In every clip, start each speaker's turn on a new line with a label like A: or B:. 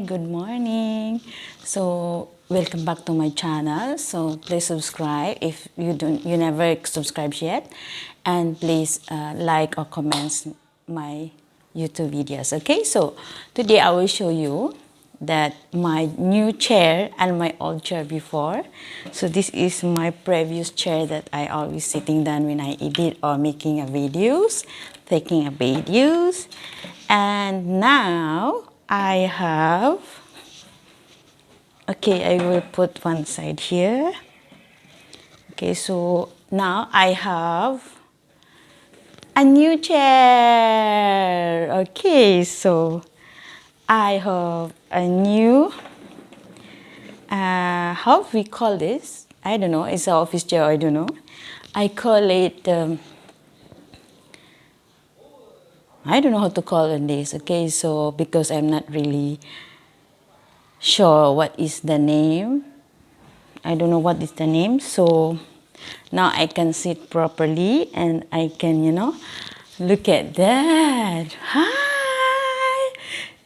A: good morning. So welcome back to my channel. So please subscribe if you never subscribed yet, and please like or comment my YouTube videos. Okay, so today I will show you that my new chair and my old chair before. So this is my previous chair that I always sitting down when I edit or making a videos, taking a videos. And now I have, okay, I will put one side here. Okay, so now I have a new chair. Okay, so I have a new, how we call this? I don't know, it's an office chair, I don't know. I call it, I don't know how to call on this, okay, so because I'm not really sure what is the name. I don't know what is the name, so now I can sit properly and I can, look at that. Hi!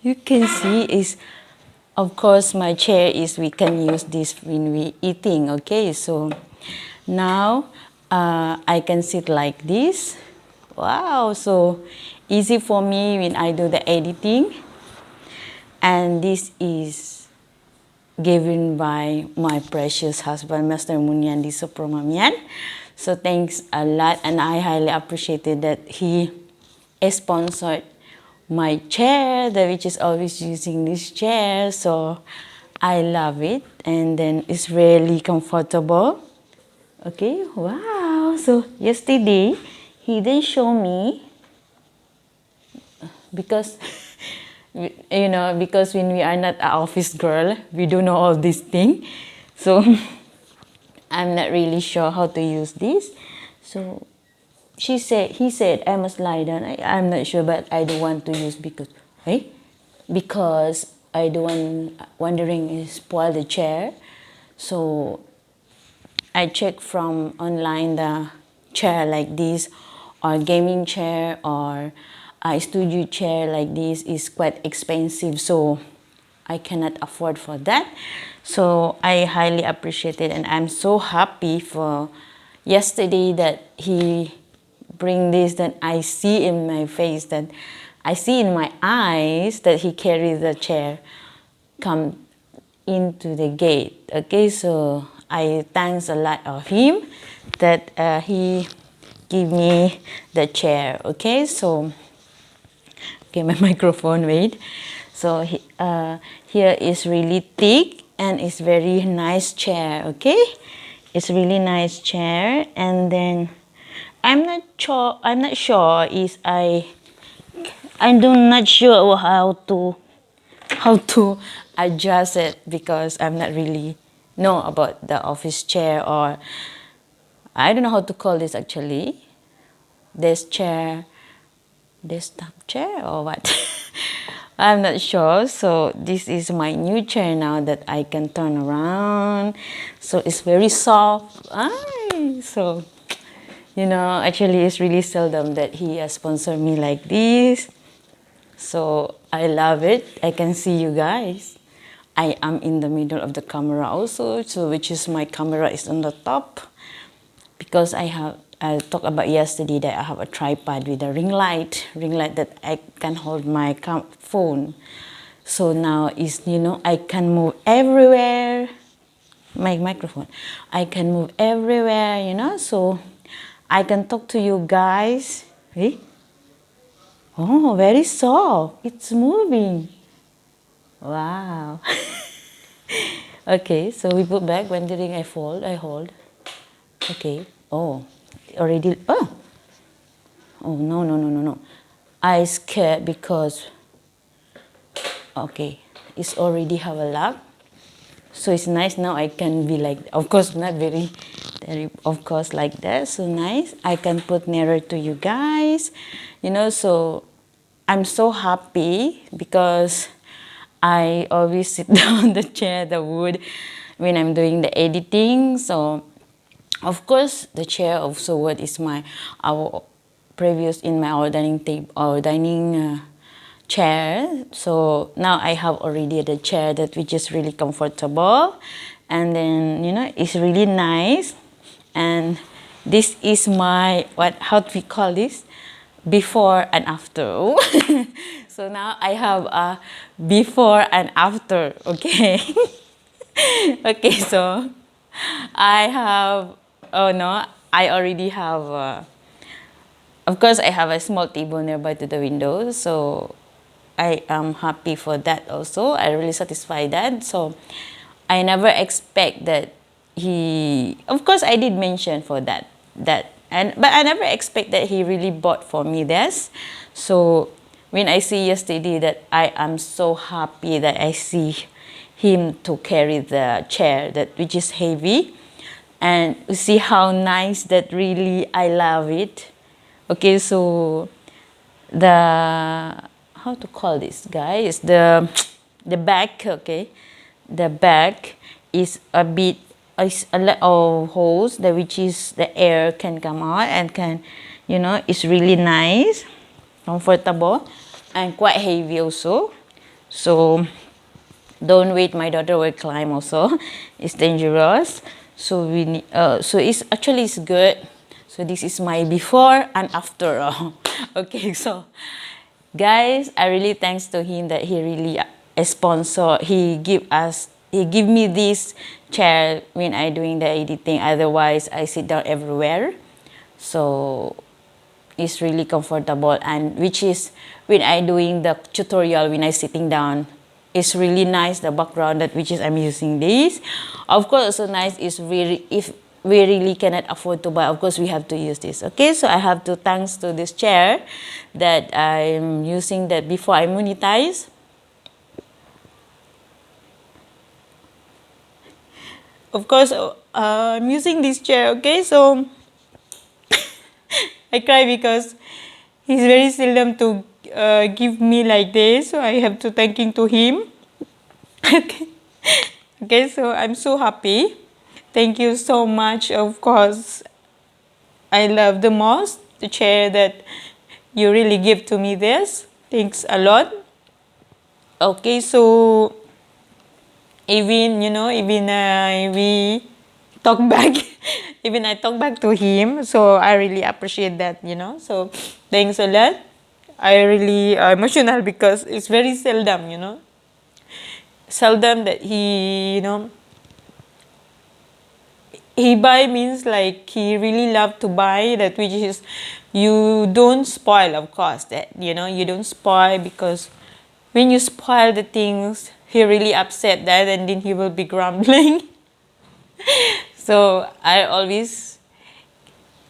A: You can see is, of course, my chair is, we can use this when we eating, okay? So now I can sit like this. Wow, so easy for me when I do the editing. And this is given by my precious husband, Master Munyandi Supromamian. So thanks a lot, and I highly appreciated that he sponsored my chair, which is always using this chair. So I love it, and then it's really comfortable. Okay, wow. So yesterday he didn't show me because because when we are not an office girl, we don't know all these things. So I'm not really sure how to use this. So he said I must lie down. I'm not sure, but I don't want to use because I don't want wondering is spoil the chair. So I check from online the chair like this, or gaming chair, or a studio chair like this is quite expensive, so I cannot afford for that. So I highly appreciate it, and I'm so happy for yesterday that he bring this, that I see in my face, that I see in my eyes that he carried the chair come into the gate. Okay, so I thanks a lot of him that he give me the chair. Okay, so okay, my microphone, wait. So here is really thick and it's very nice chair. Okay, it's really nice chair. And then I'm not sure is I'm not sure how to adjust it, because I'm not really know about the office chair, or I don't know how to call this actually. This chair, desktop chair or what? I'm not sure. So this is my new chair now that I can turn around. So it's very soft. So actually it's really seldom that he has sponsored me like this. So I love it. I can see you guys. I am in the middle of the camera also, so which is my camera is on the top, because I talked about yesterday that I have a tripod with a ring light that I can hold my phone. So now is I can move everywhere. My microphone, I can move everywhere. So I can talk to you guys. Hey? Oh, very soft. It's moving. Wow. Okay, so we put back. When the ring I hold. Okay. Oh, already. Oh, no. I scared because, okay, it's already have a lock. So it's nice now. I can be like, of course, not very, of course, like that. So nice. I can put nearer to you guys. So I'm so happy because I always sit down the chair, the wood, when I'm doing the editing. So of course, the chair of wood is our previous in my dining table or dining chair. So now I have already the chair that which is really comfortable, and then it's really nice. And this is my, how do we call this, before and after. So now I have a before and after. Okay. Okay, so I have, oh no, I already have of course I have a small table nearby to the window, so I am happy for that also. I really satisfied that. So I never expect that of course I did mention for that, but I never expect that he really bought for me this. So when I see yesterday, that I am so happy that I see him to carry the chair that which is heavy, and you see how nice that, really I love it. Okay, so the, how to call this, guys, the back. Okay, the back is a bit, is a lot of holes that which is the air can come out and can, it's really nice, comfortable, and quite heavy also. So don't wait, my daughter will climb also. It's dangerous. So we need, so it's actually it's good. So this is my before and after. Okay, so guys, I really thanks to him that he really a sponsor. He give me this chair when I doing the editing. Otherwise, I sit down everywhere. So it's really comfortable, and which is when I doing the tutorial, when I sitting down, it's really nice, the background that which is I'm using this. Of course, also nice is really, if we really cannot afford to buy, of course we have to use this. Okay, so I have to thanks to this chair that I'm using that before I monetize. Of course, I'm using this chair. Okay, so I cry because he's very seldom to give me like this, so I have to thanking to him. Okay. Okay, so I'm so happy. Thank you so much. Of course, I love the most the chair that you really give to me this. Thanks a lot. Okay, so even we talk back, even I talk back to him, so I really appreciate that. So thanks a lot. I really emotional because it's very seldom, seldom that he buy, means like he really love to buy that, which is you don't spoil, of course, that you don't spoil, because when you spoil the things, he really upset that, and then he will be grumbling. So I always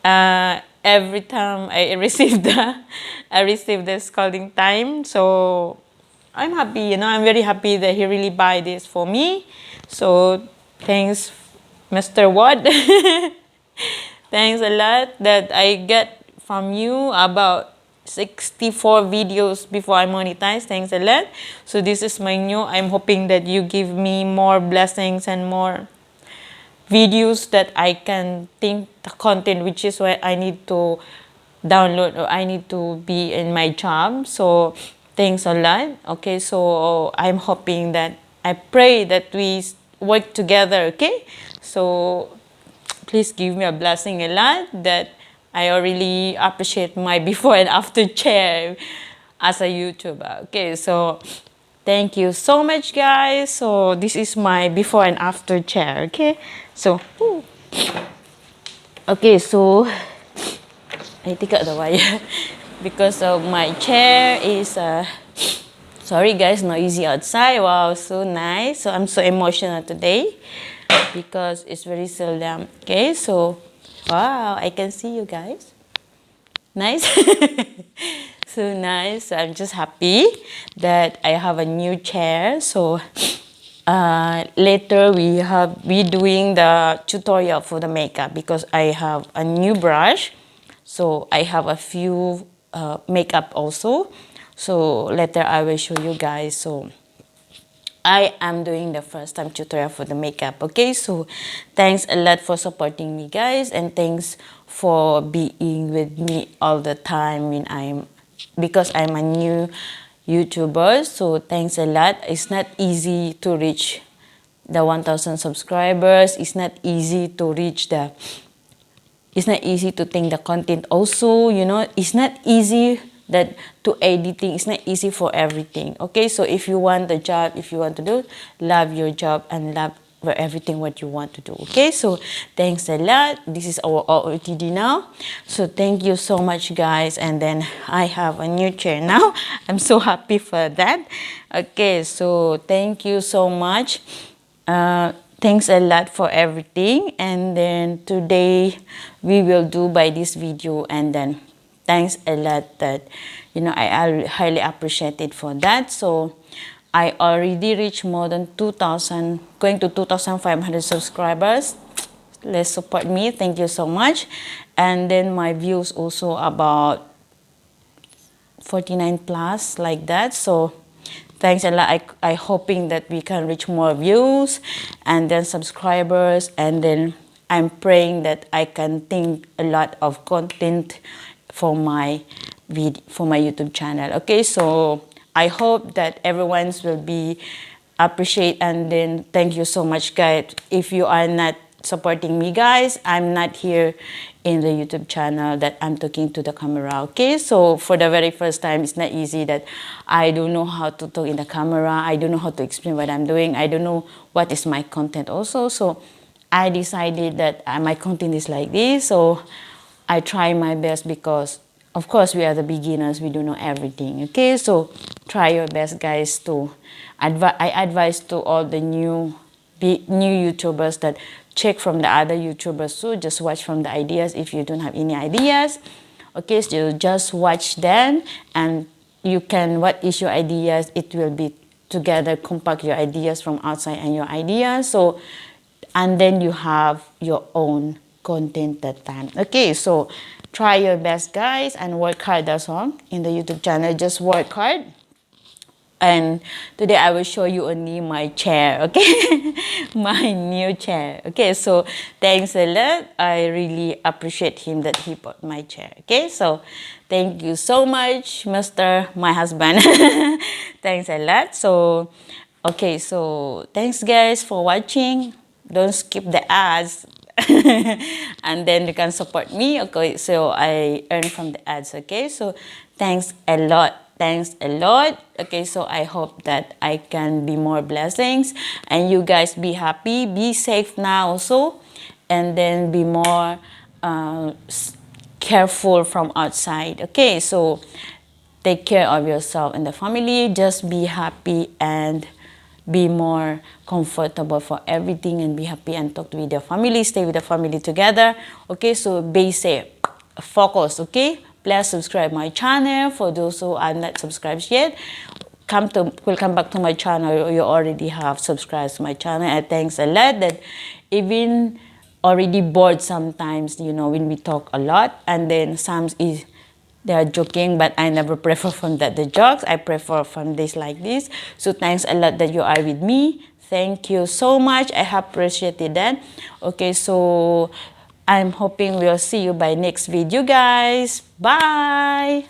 A: every time I receive the scolding time, so I'm happy, I'm very happy that he really buy this for me. So thanks, Mr. Watt. Thanks a lot that I get from you about 64 videos before I monetize. Thanks a lot. So this is my new, I'm hoping that you give me more blessings and more videos that I can think the content, which is what I need to download, or I need to be in my job. So thanks a lot. Okay, so I'm hoping that, I pray that we work together. Okay, so please give me a blessing a lot, that I really appreciate my before and after chair as a YouTuber. Okay, so thank you so much, guys. So this is my before and after chair. Okay, so okay, so I take out the wire because of my chair is sorry guys, noisy outside. Wow, so nice. So I'm so emotional today because it's very seldom. Okay, so wow, I can see you guys. Nice. So nice. So I'm just happy that I have a new chair. So later we doing the tutorial for the makeup, because I have a new brush. So I have a few makeup also. So later I will show you guys. So I am doing the first time tutorial for the makeup. Okay, so thanks a lot for supporting me, guys, and thanks for being with me all the time when because I'm a new YouTubers. So thanks a lot. It's not easy to reach the 1,000 subscribers. It's not easy to reach the, it's not easy to think the content also, you know, it's not easy that to editing, it's not easy for everything. Okay, so if you want the job, if you want to do, love your job and love for everything what you want to do. Okay, so thanks a lot. This is our OOTD now. So thank you so much, guys. And then I have a new chair now. I'm so happy for that. Okay, so thank you so much. Thanks a lot for everything. And then today we will do by this video. And then thanks a lot that, you know, I highly appreciate it for that. So I already reached more than 2,000, going to 2,500 subscribers. Let's support me. Thank you so much. And then my views also about 49 plus, like that. So thanks a lot. I hoping that we can reach more views and then subscribers. And then I'm praying that I can think a lot of content for my YouTube channel. Okay, so I hope that everyone will be appreciate. And then thank you so much, guys. If you are not supporting me, guys, I'm not here in the YouTube channel that I'm talking to the camera. Okay, so for the very first time, it's not easy that I don't know how to talk in the camera. I don't know how to explain what I'm doing. I don't know what is my content also. So I decided that my content is like this. So I try my best because of course we are the beginners, we don't know everything. Okay, so try your best, guys. To I advise to all the new YouTubers that check from the other YouTubers. So just watch from the ideas if you don't have any ideas. Okay, so just watch them and you can, what is your ideas, it will be together, compact your ideas from outside and your ideas. So, and then you have your own content that time. Okay, so try your best, guys, and work hard. That's all in the YouTube channel. Just work hard. And today I will show you only my chair. Okay, my new chair. Okay, so thanks a lot. I really appreciate him that he bought my chair. Okay, so thank you so much, Mr. My husband. Thanks a lot. So okay, so thanks, guys, for watching. Don't skip the ads. And then you can support me. Okay, so I earn from the ads. Okay, so thanks a lot. Thanks a lot. Okay, so I hope that I can be more blessings and you guys be happy, be safe now also, and then be more careful from outside. Okay, so take care of yourself and the family. Just be happy and be more comfortable for everything and be happy and talk with your family, stay with the family together. Okay, so be safe, focus. Okay, please subscribe my channel. For those who are not subscribed yet, welcome back to my channel. You already have subscribed to my channel, and thanks a lot that even already bored sometimes, you know, when we talk a lot, and then some is they are joking, but I never prefer from that the jokes. I prefer from this like this. So thanks a lot that you are with me. Thank you so much. I appreciated that. Okay, so I'm hoping we'll see you by next video, guys. Bye.